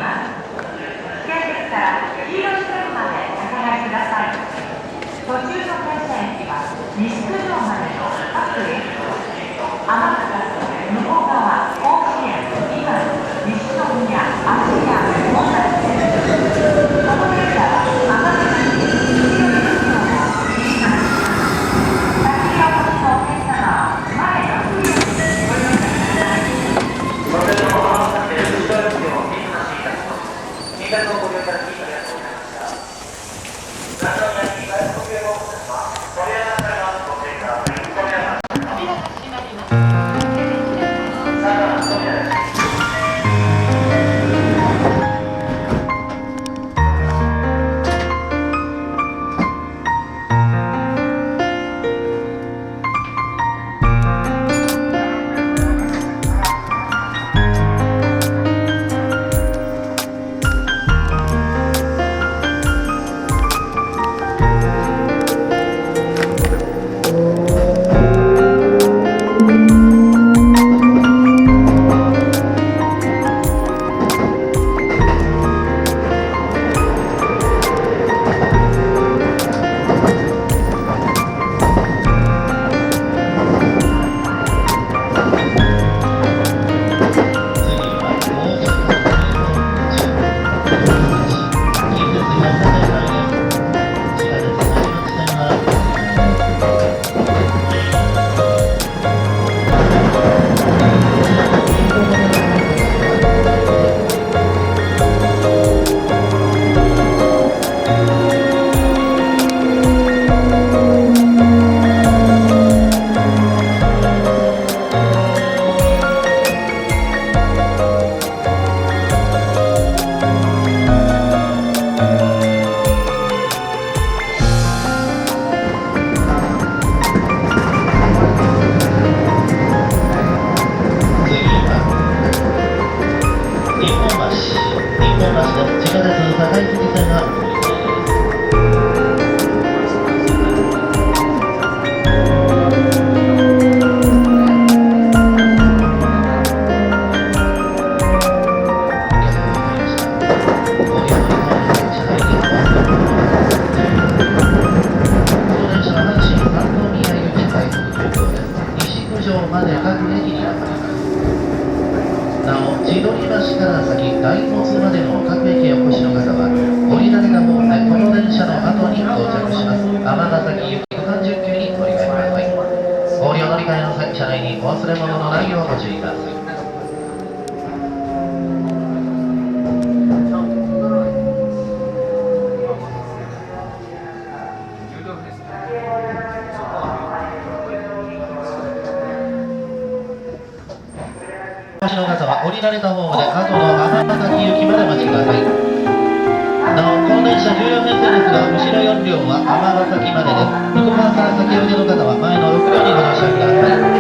ます。近鉄から黄色い線までお下がりください。途中の停車駅は西九条までの各駅と天草、向こう側、甲子園、今、西宮、芦屋、本田です。この電車は尼崎に黄色い線を走ります。先がお越しのお客様は前の奥行きにご利用ください。ご清聴をお待たせいたしました。新潟のご利用いただきありがとうございました。何のやり外国語をいたします。ご利用なさいます。ご清聴ください。扉が閉まります。さあ、扉です。なお、千鳥橋から先、大本までの各駅へお越しの方は、降りられたホームでこの電車の後に到着します。尼崎行き区間10急に乗り換えてください。ご利用乗り換えの際、車内にお忘れ物のないようご注意ください。お越しの方は降りられたホームで後の尼崎行きまでお待ちください。なお、この電車14編成ですが、後ろ4両は尼崎までです。向こう側から先おいでの方は前の6両にご乗車ください。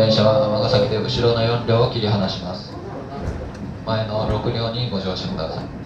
電車は尼崎で後ろの4両を切り離します。前の6両にご乗車ください。